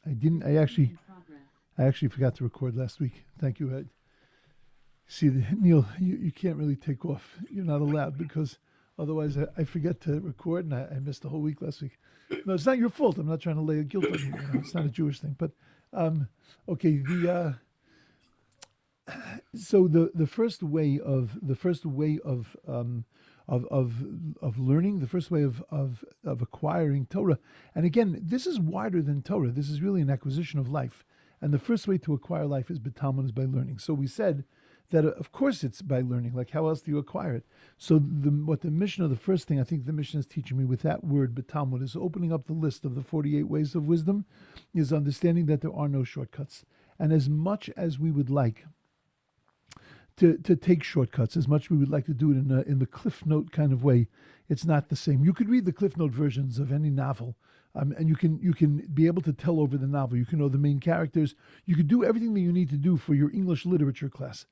I didn't. I actually forgot to record last week. Thank you, Ed. See, Neil, you can't really take off. You're not allowed because otherwise I forget to record and I missed the whole week last week. No, it's not your fault. I'm not trying to lay a guilt on you. It's not a Jewish thing. But okay, so the first way of learning, the first way of acquiring Torah, and again, this is wider than Torah. This is really an acquisition of life, and the first way to acquire life is Balamud, is by learning. So we said that of course it's by learning. Like how else do you acquire it? So what the Mishnah, the first thing I think the Mishnah is teaching me with that word Balamud is opening up the list of the 48 ways of wisdom, is understanding that there are no shortcuts, and as much as we would like to take shortcuts, as much as we would like to do it in the Cliff Note kind of way, it's not the same. You could read the Cliff Note versions of any novel, and you can be able to tell over the novel. You can know the main characters. You could do everything that you need to do for your English literature class,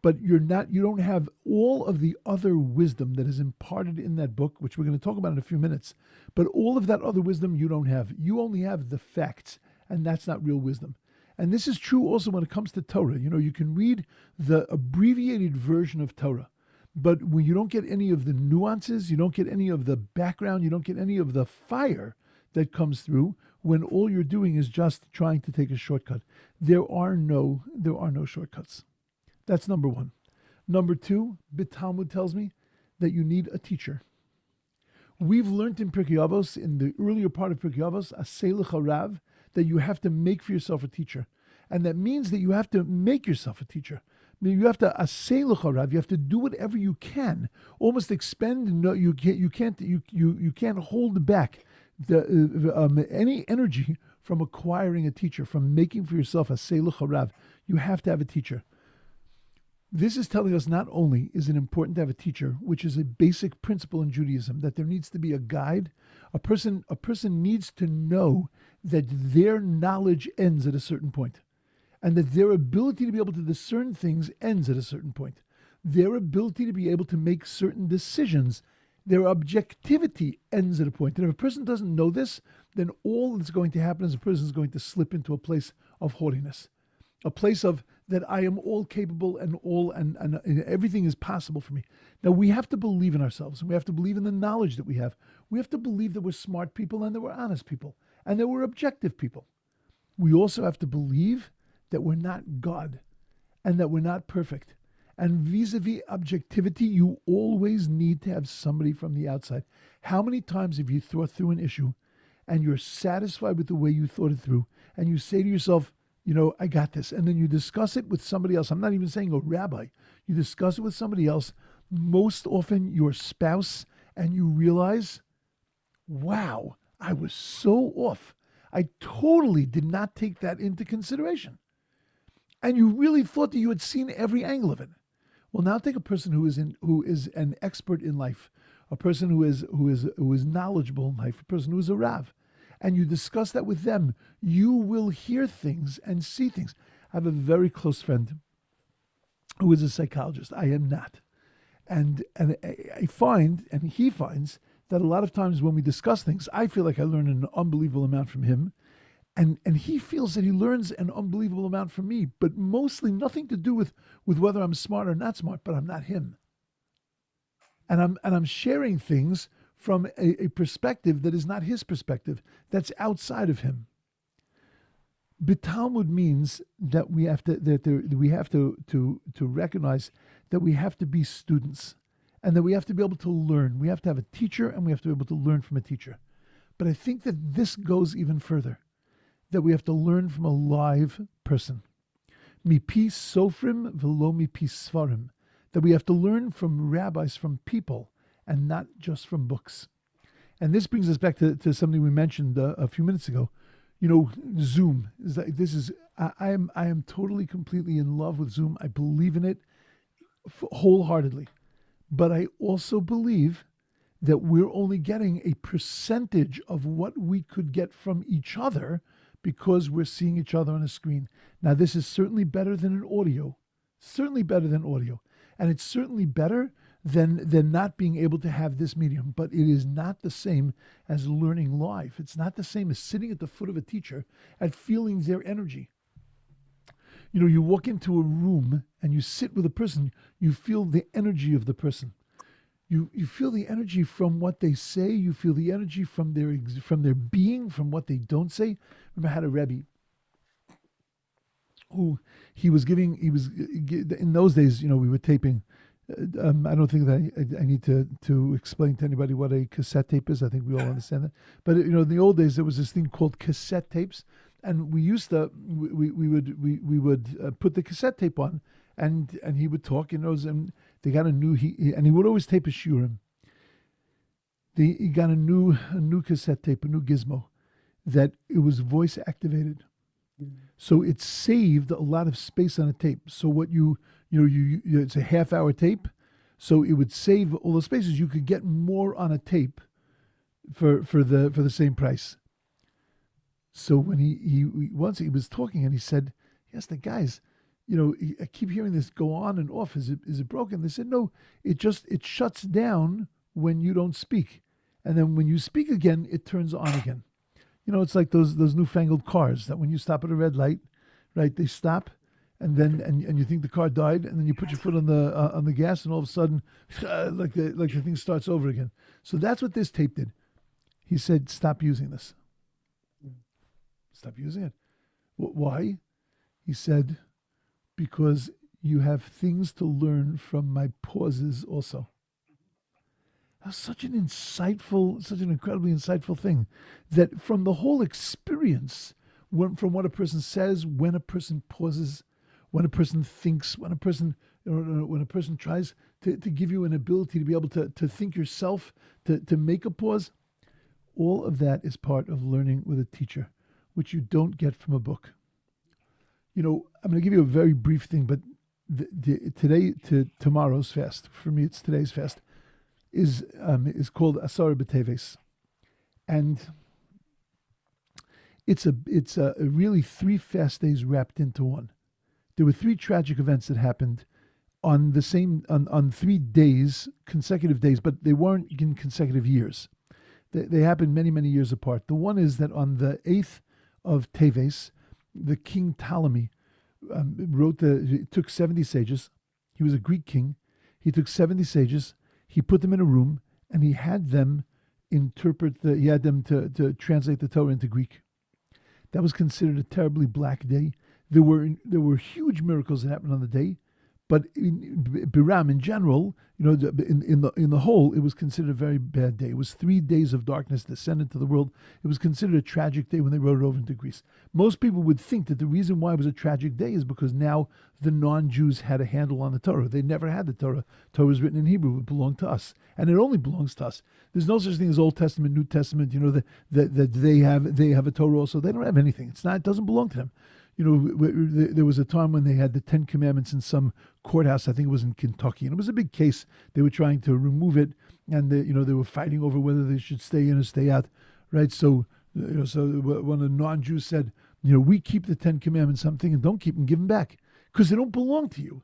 but you don't have all of the other wisdom that is imparted in that book, which we're going to talk about in a few minutes. But all of that other wisdom you don't have. You only have the facts, and that's not real wisdom. And this is true also when it comes to Torah. You can read the abbreviated version of Torah, but when you don't get any of the nuances, you don't get any of the background, you don't get any of the fire that comes through when all you're doing is just trying to take a shortcut. There are no shortcuts. That's number one. Number two, Talmud tells me that you need a teacher. We've learned in Pirkei Avos, in the earlier part of Pirkei Avos, Aseh lecha Rav, that you have to make for yourself a teacher. And that means that you have to make yourself a teacher. I mean, you have to aseh lecha Rav, you have to do whatever you can, almost expend. No, you can't hold back any energy from acquiring a teacher, from making for yourself aseh lecha Rav. You have to have a teacher. This is telling us not only is it important to have a teacher, which is a basic principle in Judaism, that there needs to be a guide. A person needs to know that their knowledge ends at a certain point, and that their ability to be able to discern things ends at a certain point. Their ability to be able to make certain decisions, their objectivity ends at a point. And if a person doesn't know this, then all that's going to happen is a person is going to slip into a place of haughtiness, a place of that I am all capable and everything is possible for me. Now we have to believe in ourselves, and we have to believe in the knowledge that we have. We have to believe that we're smart people and that we're honest people and that we're objective people. We also have to believe that we're not God and that we're not perfect. And vis-a-vis objectivity, you always need to have somebody from the outside. How many times have you thought through an issue and you're satisfied with the way you thought it through, and you say to yourself, I got this. And then you discuss it with somebody else. I'm not even saying a rabbi. You discuss it with somebody else, most often your spouse, and you realize, wow, I was so off. I totally did not take that into consideration. And you really thought that you had seen every angle of it. Well, now take a person who is an expert in life, a person who is knowledgeable in life, a person who is a Rav, and you discuss that with them. You will hear things and see things. I have a very close friend who is a psychologist. I am not. And I find, and he finds, that a lot of times when we discuss things, I feel like I learn an unbelievable amount from him. And he feels that he learns an unbelievable amount from me, but mostly nothing to do with whether I'm smart or not smart, but I'm not him. And I'm sharing things from a perspective that is not his perspective, that's outside of him. B'Talmud means that we have to recognize that we have to be students, and that we have to be able to learn. We have to have a teacher, and we have to be able to learn from a teacher. But I think that this goes even further, that we have to learn from a live person. Mipi sofrim v'lo mipi svarim. That we have to learn from rabbis, from people, and not just from books. And this brings us back to something we mentioned a few minutes ago. Zoom. I am totally, completely in love with Zoom. I believe in it wholeheartedly. But I also believe that we're only getting a percentage of what we could get from each other because we're seeing each other on a screen. Now, this is certainly better than an audio. Certainly better than audio. And it's certainly better than not being able to have this medium. But it is not the same as learning live. It's not the same as sitting at the foot of a teacher and feeling their energy. You walk into a room and you sit with a person, you feel the energy of the person. You feel the energy from what they say. You feel the energy from their being, from what they don't say. Remember, I had a Rebbe who in those days, we were taping. I don't think that I need to explain to anybody what a cassette tape is. I think we all understand that. But in the old days, there was this thing called cassette tapes, and we would put the cassette tape on, and he would talk, and they got and he would always tape a shiurim. He got a new cassette tape, a new gizmo, that it was voice activated. So it saved a lot of space on a tape. So what it's a half-hour tape, so it would save all the spaces. You could get more on a tape for the same price. So when he was talking and he said, yes, the guys, I keep hearing this go on and off. Is it broken? They said, no, it shuts down when you don't speak. And then when you speak again, it turns on again. It's like those newfangled cars that when you stop at a red light, right, they stop, and then and you think the car died, and then you put your foot on the gas, and all of a sudden, like the thing starts over again. So that's what this tape did. He said, stop using this. Stop using it. Why? He said, because you have things to learn from my pauses also. That's such an incredibly insightful thing, that from the whole experience, from what a person says, when a person pauses, when a person thinks, when a person tries to give you an ability to be able to think yourself, to make a pause, all of that is part of learning with a teacher, which you don't get from a book. I'm going to give you a very brief thing, but today to tomorrow's fast, for me it's today's fast, is called Asara B'Teves, and it's a really 3 fast days wrapped into one. There were 3 tragic events that happened on the same on 3 days, consecutive days, but they weren't in consecutive years. They happened many years apart. The one is that on the 8th of Teves, the king Ptolemy took 70 sages. He was a Greek king. He took 70 sages. He put them in a room, and he had them to translate the Torah into Greek. That was considered a terribly black day. There were huge miracles that happened on the day, but in Biram in general, in the whole, it was considered a very bad day. It was 3 days of darkness descended to the world. It was considered a tragic day when they wrote it over into Greece. Most people would think that the reason why it was a tragic day is because now the non-Jews had a handle on the Torah. They never had the Torah. Torah was written in Hebrew. It belonged to us, and it only belongs to us. There's no such thing as Old Testament, New Testament. That they have a Torah also. They don't have anything. It doesn't belong to them. There was a time when they had the 10 Commandments in some courthouse. I think it was in Kentucky, and it was a big case. They were trying to remove it, and they were fighting over whether they should stay in or stay out, right? So when a non-Jew said, we keep the 10 Commandments, I'm thinking, don't keep them, give them back, because they don't belong to you.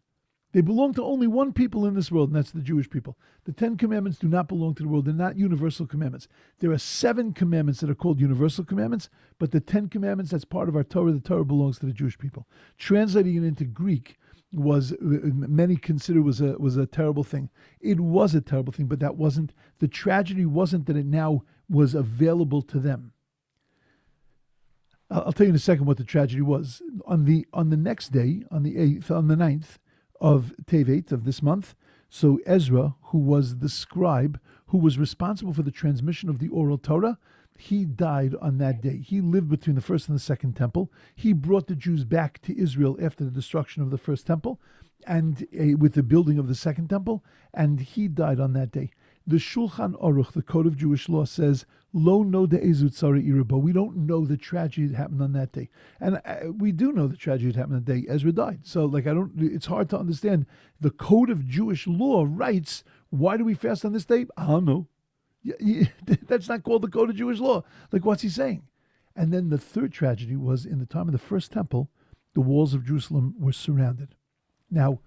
They belong to only one people in this world, and that's the Jewish people. The 10 Commandments do not belong to the world. They're not universal commandments. There are 7 commandments that are called universal commandments, but the 10 Commandments, that's part of our Torah. The Torah belongs to the Jewish people. Translating it into Greek many consider was a terrible thing. It was a terrible thing, but the tragedy wasn't that it now was available to them. I'll tell you in a second what the tragedy was. On the next day, on the 8th, on the 9th of Tevet of this month, so Ezra, who was the scribe, who was responsible for the transmission of the oral Torah, he died on that day. He lived between the first and the second temple. He brought the Jews back to Israel after the destruction of the first temple, and with the building of the second temple, and he died on that day. The Shulchan Aruch, the Code of Jewish Law, says, Lo no de'ezu tzara irabo. We don't know the tragedy that happened on that day. And we do know the tragedy that happened on the day Ezra died. So, it's hard to understand. The Code of Jewish Law writes, why do we fast on this day? I don't know. That's not called the Code of Jewish Law. What's he saying? And then the third tragedy was in the time of the first temple, the walls of Jerusalem were surrounded. Now,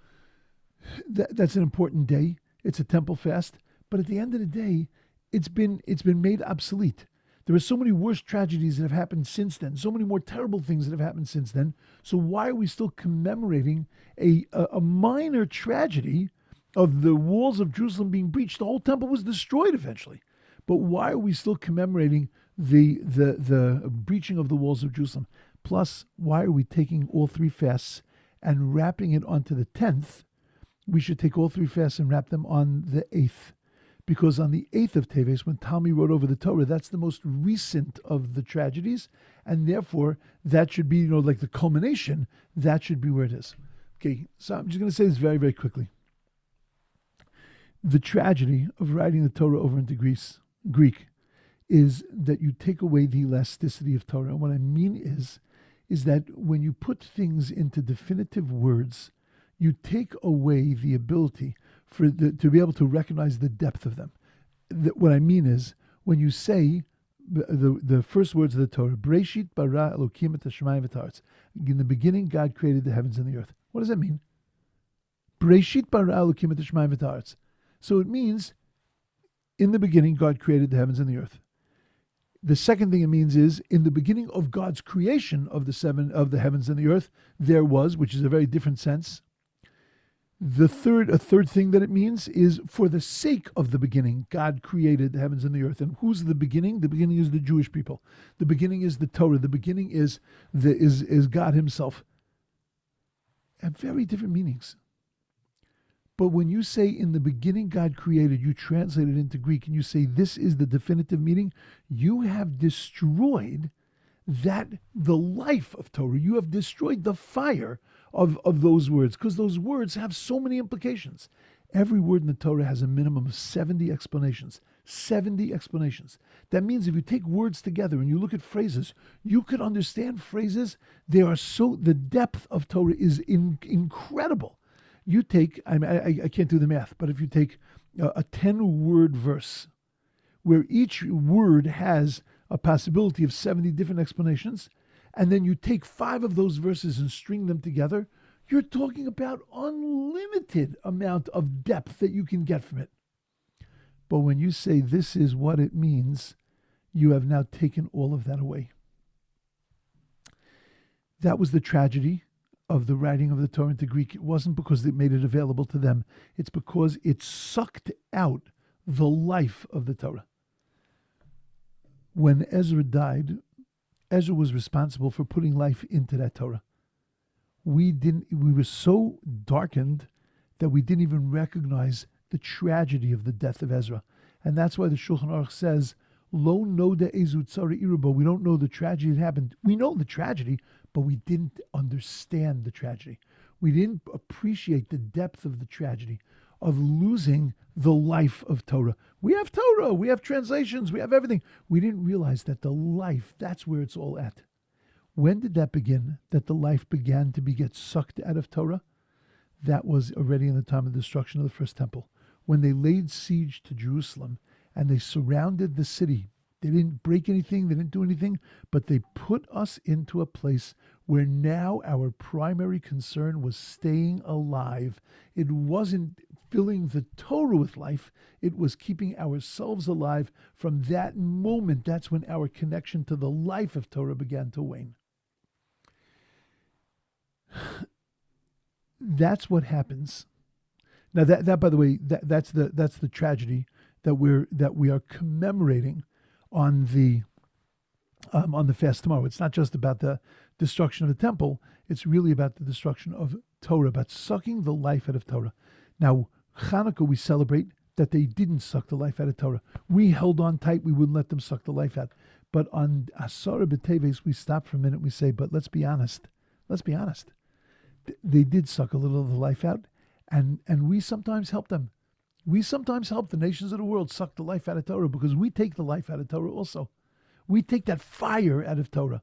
that's an important day. It's a temple fast, but at the end of the day, it's been made obsolete. There are so many worse tragedies that have happened since then, so many more terrible things that have happened since then. So why are we still commemorating a minor tragedy of the walls of Jerusalem being breached? The whole temple was destroyed eventually. But why are we still commemorating the breaching of the walls of Jerusalem? Plus, why are we taking all three fasts and wrapping it onto the 10th? We should take all three fasts and wrap them on the 8th. Because on the 8th of Teves, when Talmi wrote over the Torah, that's the most recent of the tragedies, and therefore that should be, like the culmination, that should be where it is. Okay, so I'm just going to say this very, very quickly. The tragedy of writing the Torah over into Greek is that you take away the elasticity of Torah. And what I mean is that when you put things into definitive words, you take away the ability to be able to recognize the depth of them. What I mean is, when you say the first words of the Torah, Bereshit bara Elokim et hashamayim v'ta'aretz. In the beginning, God created the heavens and the earth. What does that mean? Bereshit bara Elokim et hashamayim v'ta'aretz. So it means, in the beginning, God created the heavens and the earth. The second thing it means is, in the beginning of God's creation of the heavens and the earth, there was, which is a very different sense. A third thing that it means is, for the sake of the beginning, God created the heavens and the earth. And who's the beginning? The beginning is the Jewish people. The beginning is the Torah. The beginning is God Himself. Have very different meanings. But when you say, in the beginning God created, you translate it into Greek and you say this is the definitive meaning, you have destroyed the life of Torah. You have destroyed the fire of those words, because those words have so many implications. Every word in the Torah has a minimum of 70 explanations. 70 explanations. That means if you take words together and you look at phrases, you could understand phrases. The depth of Torah is incredible. You take, I can't do the math, but if you take a 10-word verse, where each word has a possibility of 70 different explanations, and then you take 5 of those verses and string them together, you're talking about unlimited amount of depth that you can get from it. But when you say this is what it means, you have now taken all of that away. That was the tragedy of the writing of the Torah into Greek. It wasn't because it made it available to them. It's because it sucked out the life of the Torah. When Ezra died, Ezra was responsible for putting life into that Torah. We were so darkened that we didn't even recognize the tragedy of the death of Ezra. And that's why the Shulchan Aruch says, Lo noda ezu tzara irubo. We don't know the tragedy that happened. We know the tragedy, but we didn't understand the tragedy. We didn't appreciate the depth of the tragedy of losing the life of Torah. We have Torah, we have translations, we have everything. We didn't realize that the life, that's where it's all at. When did that begin? That the life began to get sucked out of Torah? That was already in the time of the destruction of the first temple. When they laid siege to Jerusalem and they surrounded the city. They didn't break anything, they didn't do anything, but they put us into a place where now our primary concern was staying alive. It wasn't filling the Torah with life, it was keeping ourselves alive. From that moment, that's when our connection to the life of Torah began to wane. That's what happens. Now that by the way, that's the tragedy that we are commemorating on the fast tomorrow. It's not just about the destruction of the temple, it's really about the destruction of Torah, about sucking the life out of Torah. Now, Hanukkah, we celebrate that they didn't suck the life out of Torah. We held on tight, we wouldn't let them suck the life out. But on Asara B'Teves, we stop for a minute, we say, but let's be honest. They did suck a little of the life out, and we sometimes help them. We sometimes help the nations of the world suck the life out of Torah, because we take the life out of Torah also. We take that fire out of Torah.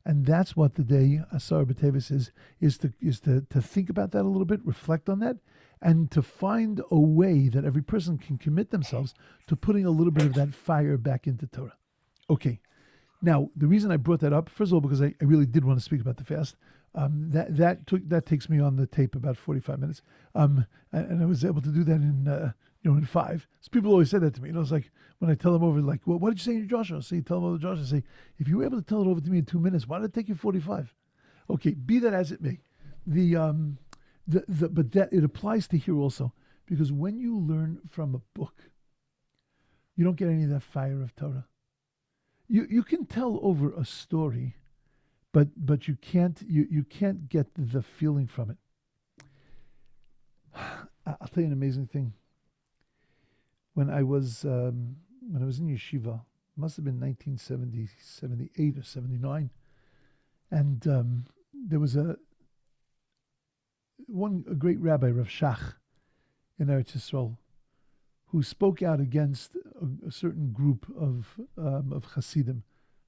And that's what the day Asar B'Teves is to think about that a little bit, reflect on that, and to find a way that every person can commit themselves to putting a little bit of that fire back into Torah. Okay. Now, the reason I brought that up, first of all, because I really did want to speak about the fast. That takes me on the tape about 45 minutes. And I was able to do that in in 5. So people always say that to me. It's like when I tell them over, like, well, what did you say in your Joshua? I say, tell them over Joshua. I say, if you were able to tell it over to me in 2 minutes, why did it take you 45? Okay, be that as it may. But that it applies to here also, because when you learn from a book, you don't get any of that fire of Torah. You can tell over a story, but you can't get the feeling from it. I'll tell you an amazing thing. When I was in yeshiva, it must have been 1970, 78 or 79, and there was a great rabbi, Rav Shach, in Eretz Yisrael, who spoke out against a certain group of Hasidim,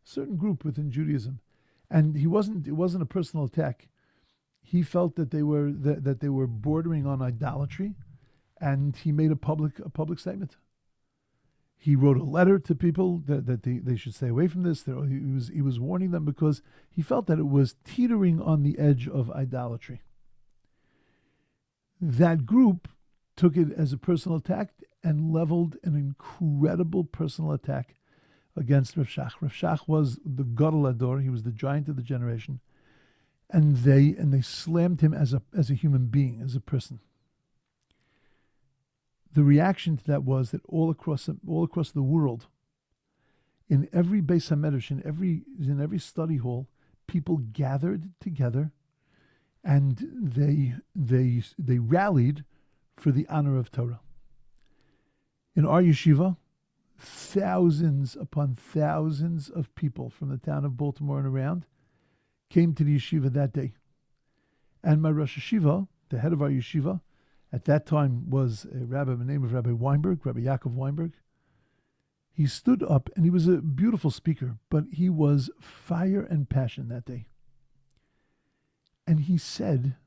a certain group within Judaism, and it wasn't a personal attack. He felt that they were bordering on idolatry, and he made a public statement. He wrote a letter to people that they should stay away from this. He was warning them because he felt that it was teetering on the edge of idolatry. That group took it as a personal attack and leveled an incredible personal attack against Rav Shach. Rav Shach was the Gadol Ador. He was the giant of the generation, and they slammed him as a human being, as a person. The reaction to that was that all across the world, in every Beis HaMedrash, in every study hall, people gathered together, and they rallied for the honor of Torah. In our yeshiva, thousands upon thousands of people from the town of Baltimore and around came to the yeshiva that day. And my Rosh Yeshiva, the head of our yeshiva, at that time was a rabbi by the name of Rabbi Weinberg, Rabbi Yaakov Weinberg. He stood up, and he was a beautiful speaker, but he was fire and passion that day. And he said,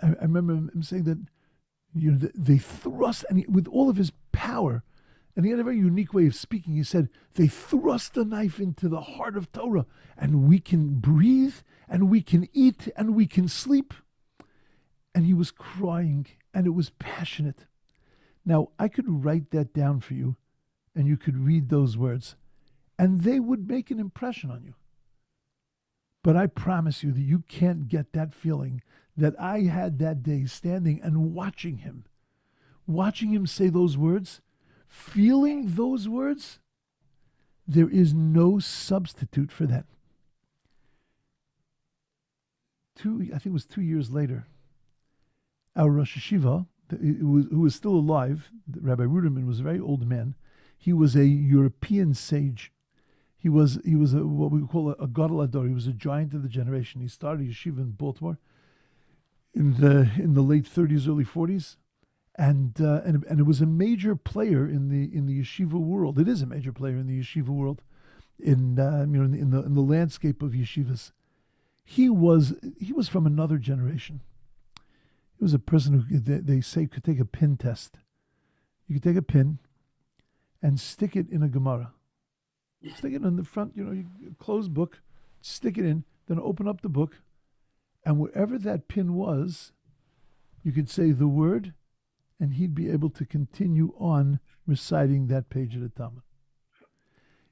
I remember him saying that, they thrust, and with all of his power, and he had a very unique way of speaking. He said, they thrust the knife into the heart of Torah, and we can breathe, and we can eat, and we can sleep. And he was crying, and it was passionate. Now, I could write that down for you, and you could read those words, and they would make an impression on you. But I promise you that you can't get that feeling that I had that day, standing and watching him say those words, feeling those words. There is no substitute for that. I think it was 2 years later, our Rosh Yeshiva, who was still alive, Rabbi Ruderman, was a very old man. He was a European sage. He was what we call a Gadol Ador. He was a giant of the generation. He started yeshiva in Baltimore in the late 30s, early 40s, and it was a major player in the yeshiva world. It is a major player in the yeshiva world, in the landscape of yeshivas. He was from another generation. He was a person who they say could take a pin test. You could take a pin and stick it in a Gemara. Stick it in the front, you closed book, stick it in, then open up the book, and wherever that pin was, you could say the word, and he'd be able to continue on reciting that page of the Talmud.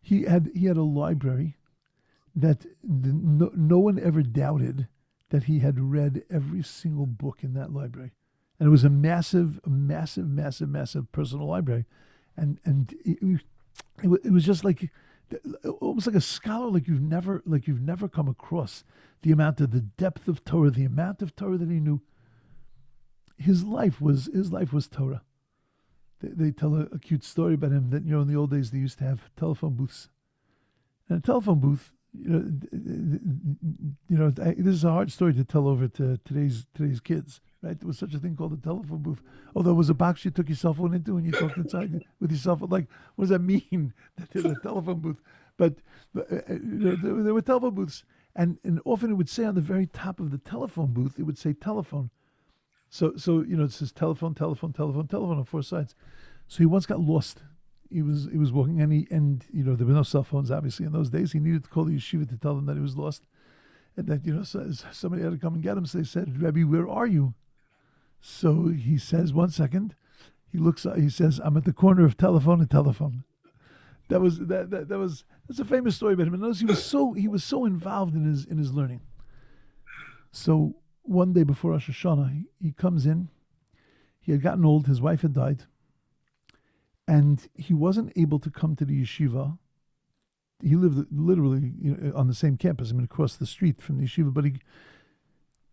He had a library that no one ever doubted that he had read every single book in that library. And it was a massive personal library. And it was just like almost like a scholar like you've never come across. The depth of Torah, the amount of Torah that he knew. His life was Torah. They tell a cute story about him that in the old days they used to have telephone booths. And a telephone booth, this is a hard story to tell over to today's kids, right? There was such a thing called a telephone booth. Although it was a box you took your cell phone into and you talked inside with your cell phone. Like, what does that mean? That there's a telephone booth. But there were telephone booths, and often it would say on the very top of the telephone booth, it would say telephone. So it says telephone on 4 sides. So he once got lost. He was walking, and there were no cell phones obviously in those days. He needed to call the yeshiva to tell them that he was lost, and that so somebody had to come and get him. So they said, "Rabbi, where are you?" So he says, 1 second. He looks. He says, "I'm at the corner of telephone and telephone." That's a famous story about him. And notice he was so involved in his learning. So one day before Rosh Hashanah, he comes in. He had gotten old. His wife had died, and he wasn't able to come to the yeshiva. He lived literally on the same campus. I mean, across the street from the yeshiva, but it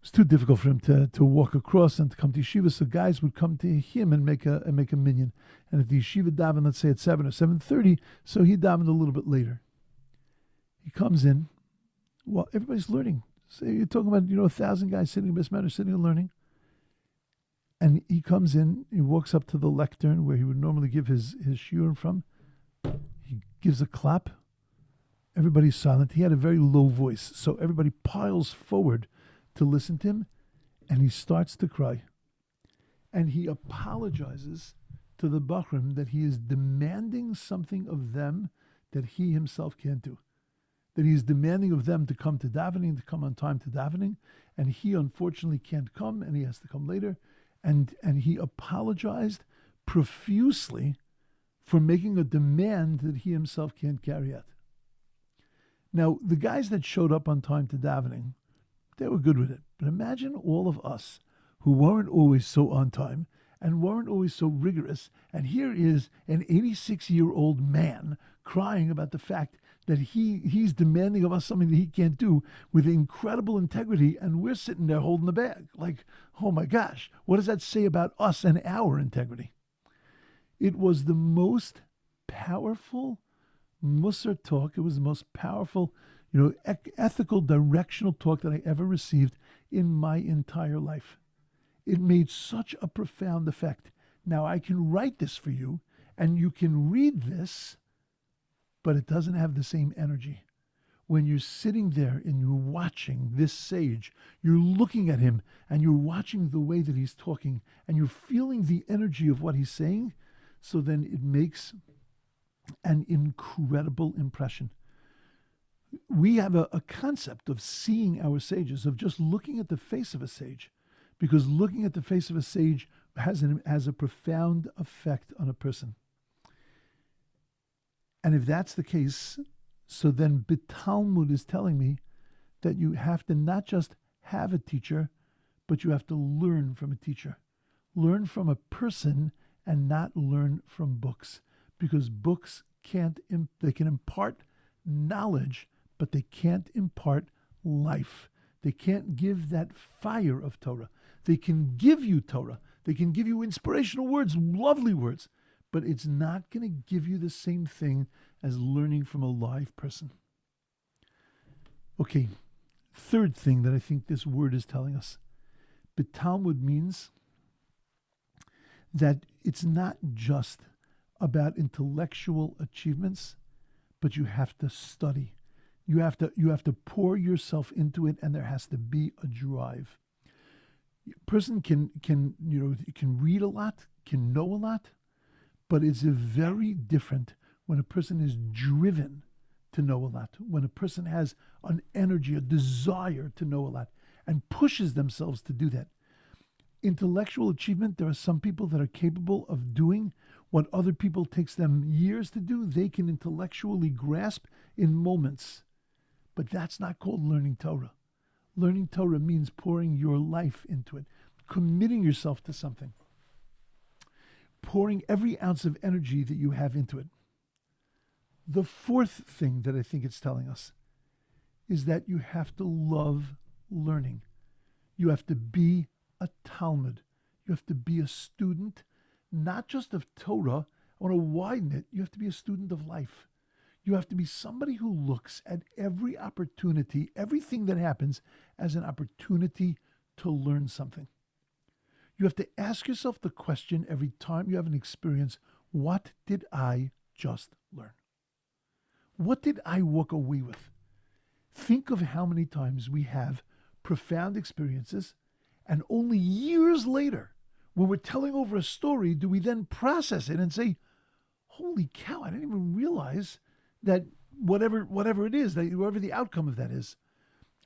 was too difficult for him to walk across and to come to yeshiva. So guys would come to him and make a minyan. And if the yeshiva davened, let's say at 7 or 7:30, so he davened a little bit later. He comes in. Well, everybody's learning. So you're talking about 1,000 guys sitting in Bismatter, sitting and learning. And he comes in. He walks up to the lectern where he would normally give his shiurim from. He gives a clap. Everybody's silent. He had a very low voice, so everybody piles forward to listen to him, and he starts to cry. And he apologizes to the Bachrim that he is demanding something of them that he himself can't do. That he is demanding of them to come to davening, to come on time to davening, and he unfortunately can't come, and he has to come later. And he apologized profusely for making a demand that he himself can't carry out. Now, the guys that showed up on time to davening, they were good with it. But imagine all of us who weren't always so on time and weren't always so rigorous. And here is an 86-year-old man crying about the fact that he's demanding of us something that he can't do with incredible integrity, and we're sitting there holding the bag. Like, oh my gosh, what does that say about us and our integrity? It was the most powerful Musar talk. It was the most powerful, ethical, directional talk that I ever received in my entire life. It made such a profound effect. Now, I can write this for you, and you can read this, but it doesn't have the same energy. When you're sitting there and you're watching this sage, you're looking at him, and you're watching the way that he's talking, and you're feeling the energy of what he's saying, so then it makes an incredible impression. We have a concept of seeing our sages, of just looking at the face of a sage, because looking at the face of a sage has a profound effect on a person. And if that's the case, so then Talmud is telling me that you have to not just have a teacher, but you have to learn from a teacher. Learn from a person and not learn from books. Because books they can impart knowledge, but they can't impart life. They can't give that fire of Torah. They can give you Torah. They can give you inspirational words, lovely words, but it's not going to give you the same thing as learning from a live person. Okay, third thing that I think this word is telling us. Talmud means that it's not just about intellectual achievements, but you have to study. You have to pour yourself into it, and there has to be a drive. A person can read a lot, can know a lot, but it's very different when a person is driven to know a lot, when a person has an energy, a desire to know a lot, and pushes themselves to do that. Intellectual achievement, there are some people that are capable of doing what other people takes them years to do. They can intellectually grasp in moments. But that's not called learning Torah. Learning Torah means pouring your life into it, committing yourself to something, pouring every ounce of energy that you have into it. The fourth thing that I think it's telling us is that you have to love learning. You have to be a Talmud. You have to be a student, not just of Torah. I want to widen it. You have to be a student of life. You have to be somebody who looks at every opportunity, everything that happens, as an opportunity to learn something. You have to ask yourself the question every time you have an experience, what did I just learn? What did I walk away with? Think of how many times we have profound experiences, and only years later, when we're telling over a story, do we then process it and say, holy cow, I didn't even realize that whatever it is, that whatever the outcome of that is.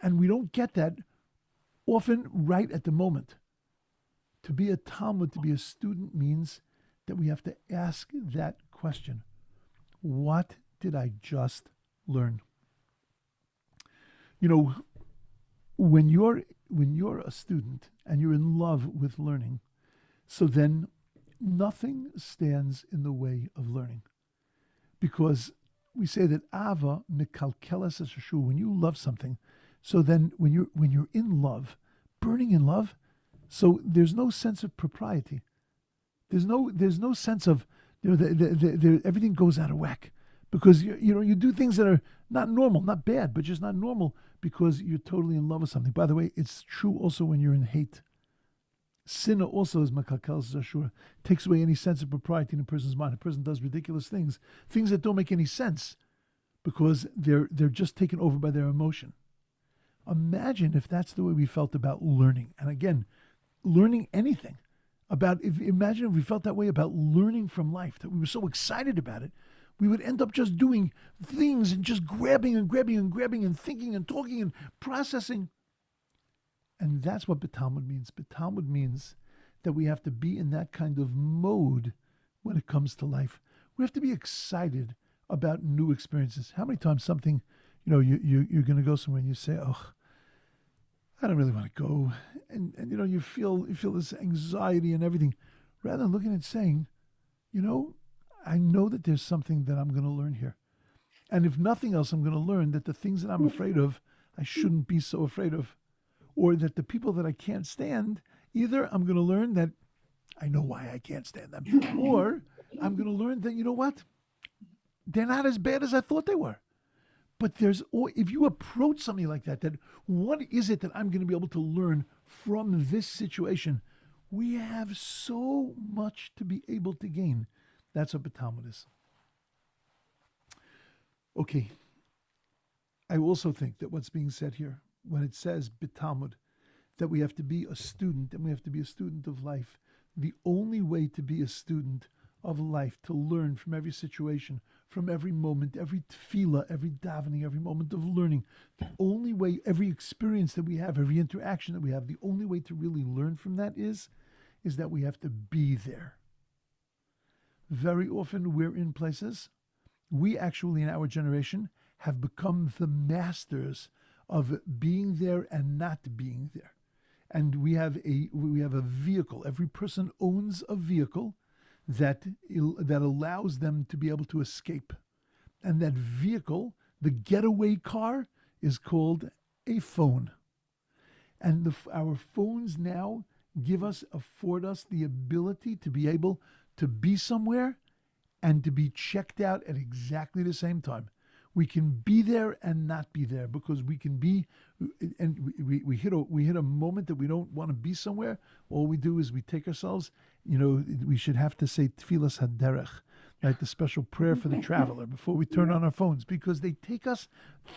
And we don't get that often right at the moment. To be a Talmud, to be a student, means that we have to ask that question. What did I just learn? You know, when you're a student and you're in love with learning, so then nothing stands in the way of learning. Because we say that Ava mikalkelas esashu, when you love something, so then when you're in love, burning in love, so there's no sense of propriety. There's no sense of everything goes out of whack because you do things that are not normal, not bad, but just not normal because you're totally in love with something. By the way, it's true also when you're in hate. Sin also is makalkel zashura, takes away any sense of propriety in a person's mind. A person does ridiculous things that don't make any sense because they're just taken over by their emotion. Imagine if that's the way we felt about learning. And again, learning anything. Imagine if we felt that way about learning from life, that we were so excited about it, we would end up just doing things and just grabbing and thinking and talking and processing. And that's what Balamud means. Balamud means that we have to be in that kind of mode when it comes to life. We have to be excited about new experiences. How many times something, you're going to go somewhere and you say, oh, I don't really want to go. And you feel this anxiety and everything. Rather than looking at saying, I know that there's something that I'm going to learn here. And if nothing else, I'm going to learn that the things that I'm afraid of, I shouldn't be so afraid of. Or that the people that I can't stand, either I'm going to learn that I know why I can't stand them. Or I'm going to learn that, they're not as bad as I thought they were. But if you approach something like that what is it that I'm going to be able to learn from this situation? We have so much to be able to gain. That's what Balamud is. Okay. I also think that what's being said here, when it says Balamud, that we have to be a student and we have to be a student of life. The only way to be a student of life, to learn from every situation, from every moment, every tefillah, every davening, every moment of learning, the only way, every experience that we have, every interaction that we have, the only way to really learn from that is that we have to be there. Very often we're in places, we actually in our generation have become the masters of being there and not being there. And we have a vehicle. Every person owns a vehicle that allows them to be able to escape. And that vehicle, the getaway car, is called a phone. And our phones now afford us the ability to be able to be somewhere and to be checked out at exactly the same time. We can be there and not be there because we can be, and we hit a moment that we don't want to be somewhere. All we do is we take ourselves. We should have to say Tfilas Haderech, like the special prayer for the traveler before we turn on our phones, because they take us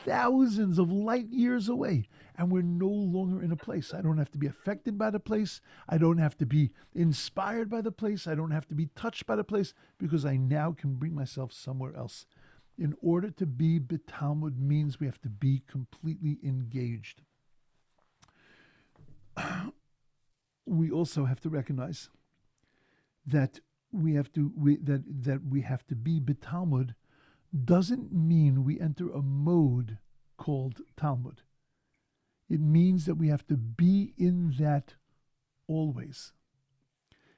thousands of light years away, and we're no longer in a place. I don't have to be affected by the place. I don't have to be inspired by the place. I don't have to be touched by the place because I now can bring myself somewhere else. In order to be Balamud means we have to be completely engaged. We also have to recognize that we have to be Balamud doesn't mean we enter a mode called Talmud. It means that we have to be in that always.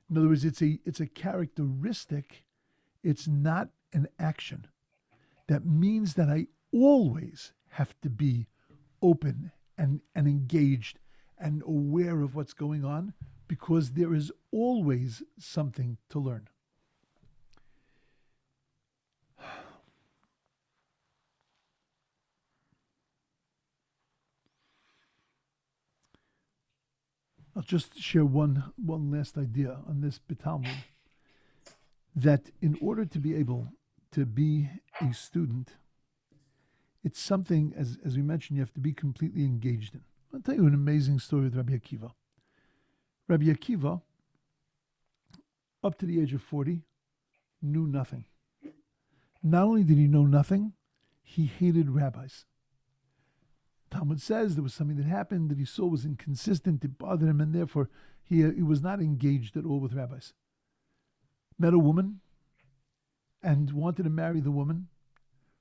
In other words, it's a characteristic. It's not an action. That means that I always have to be open and engaged and aware of what's going on because there is always something to learn. I'll just share one last idea on this Balamud, that in order to be able to be a student, it's something, as we mentioned, you have to be completely engaged in. I'll tell you an amazing story with Rabbi Akiva. Rabbi Akiva, up to the age of 40, knew nothing. Not only did he know nothing, he hated rabbis. Talmud says there was something that happened that he saw was inconsistent, it bothered him, and therefore he was not engaged at all with rabbis. met a woman and wanted to marry the woman.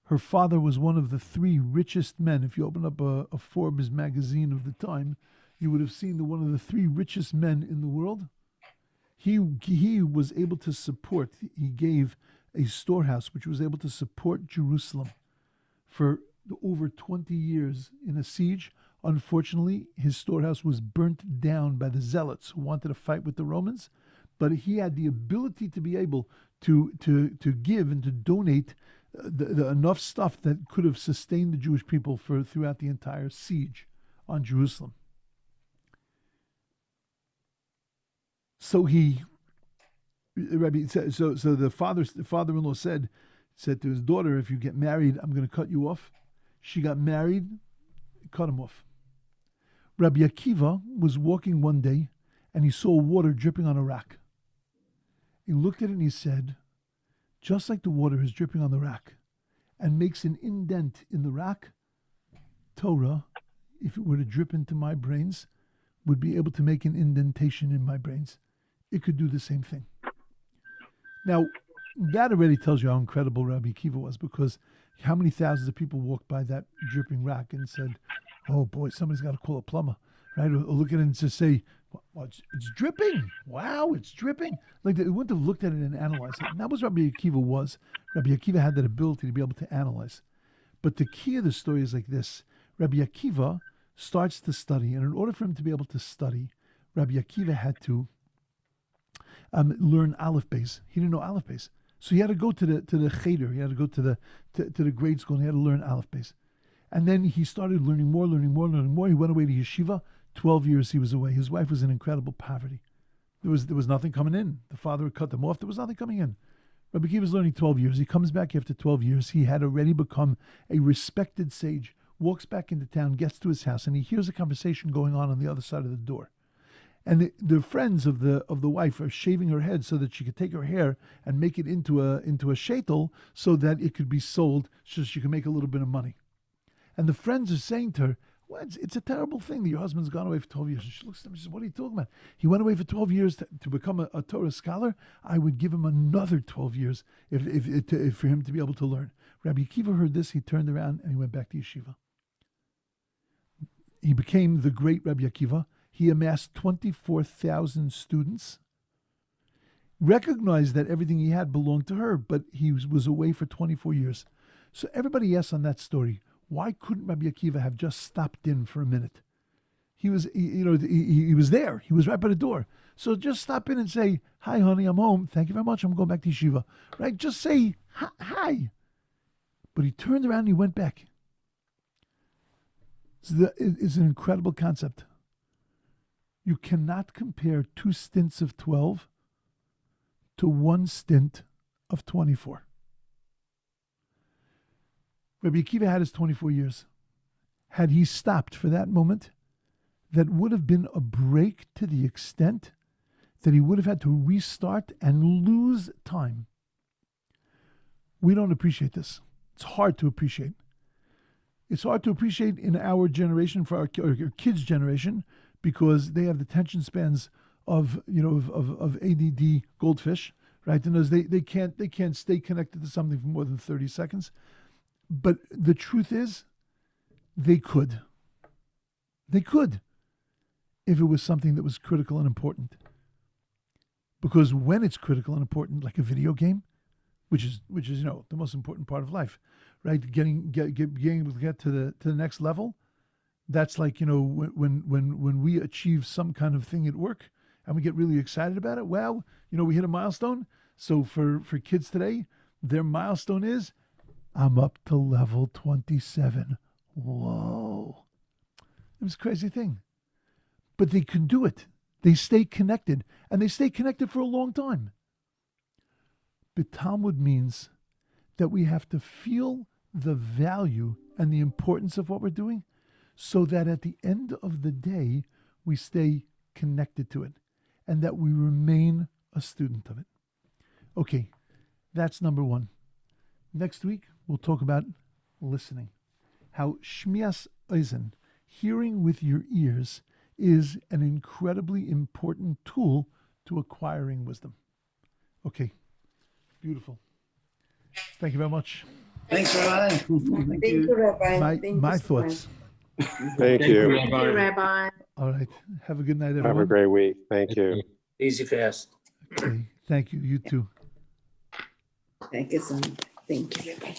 Her father was one of the 3 richest men. If you open up a Forbes magazine of the time, you would have seen one of the 3 richest men in the world. He was able to support, he gave a storehouse which was able to support Jerusalem for over 20 years in a siege. Unfortunately, his storehouse was burnt down by the zealots who wanted to fight with the Romans, but he had the ability to be able to give and to donate the enough stuff that could have sustained the Jewish people throughout the entire siege on Jerusalem. So the father-in-law said to his daughter, if you get married, I'm going to cut you off. She got married, cut him off. Rabbi Akiva was walking one day and he saw water dripping on a rock. He looked at it and he said, just like the water is dripping on the rock and makes an indent in the rock, Torah, if it were to drip into my brains, would be able to make an indentation in my brains. It could do the same thing. Now, that already tells you how incredible Rabbi Akiva was, because how many thousands of people walked by that dripping rock and said, oh boy, somebody's got to call a plumber, right? Or look at it and just say, well, it's dripping. Wow, it's dripping. Like they wouldn't have looked at it and analyzed it. And that was Rabbi Akiva was. Rabbi Akiva had that ability to be able to analyze. But the key of the story is like this. Rabbi Akiva starts to study, and in order for him to be able to study, Rabbi Akiva had to learn Aleph Beis. He didn't know Aleph Beis. So he had to go to the cheder. He had to go to the grade school, and he had to learn Aleph Beis. And then he started learning more. He went away to yeshiva. 12 years he was away. His wife was in incredible poverty. There was nothing coming in. The father had cut them off. There was nothing coming in. Rabbi Akiva was learning 12 years. He comes back after 12 years. He had already become a respected sage. Walks back into town, gets to his house, and he hears a conversation going on the other side of the door. And the friends of the wife are shaving her head so that she could take her hair and make it into a sheitel so that it could be sold so she can make a little bit of money. And the friends are saying to her, well, it's a terrible thing that your husband's gone away for 12 years. And she looks at them and says, what are you talking about? He went away for 12 years to become a Torah scholar. I would give him another 12 years if for him to be able to learn. Rabbi Akiva heard this. He turned around and he went back to yeshiva. He became the great Rabbi Akiva. He amassed 24,000 students, recognized that everything he had belonged to her, but he was away for 24 years. So everybody asks on that story, why couldn't Rabbi Akiva have just stopped in for a minute? He was there. He was right by the door. So just stop in and say, hi, honey, I'm home. Thank you very much. I'm going back to yeshiva. Right? Just say hi. But he turned around and he went back. So it's an incredible concept. You cannot compare 2 stints of 12 to 1 stint of 24. Rabbi Akiva had his 24 years. Had he stopped for that moment, that would have been a break to the extent that he would have had to restart and lose time. We don't appreciate this. It's hard to appreciate. It's hard to appreciate in our generation, for our kids' generation, because they have the attention spans of ADD goldfish, right? And they can't stay connected to something for more than 30 seconds. But the truth is, they could. They could, if it was something that was critical and important. Because when it's critical and important, like a video game, which is the most important part of life, right? Being able to get to the next level. That's like, when we achieve some kind of thing at work and we get really excited about it. Well, we hit a milestone. So for kids today, their milestone is, I'm up to level 27. Whoa. It was a crazy thing. But they can do it. They stay connected. And they stay connected for a long time. But Talmud means that we have to feel the value and the importance of what we're doing, so that at the end of the day, we stay connected to it and that we remain a student of it. Okay, that's number 1. Next week, we'll talk about listening. How Shmias Eisen, hearing with your ears, is an incredibly important tool to acquiring wisdom. Okay, Beautiful. Thank you very much. Thanks, Rabbi. Thank you, Rabbi. Thank you My so thoughts. Thank you. much. Thank you, Rabbi. All right. Have a good night, Have a everyone. great week. Thank you. Easy fast. Okay. Thank you. You too. Thank you, son. Thank you, Rabbi.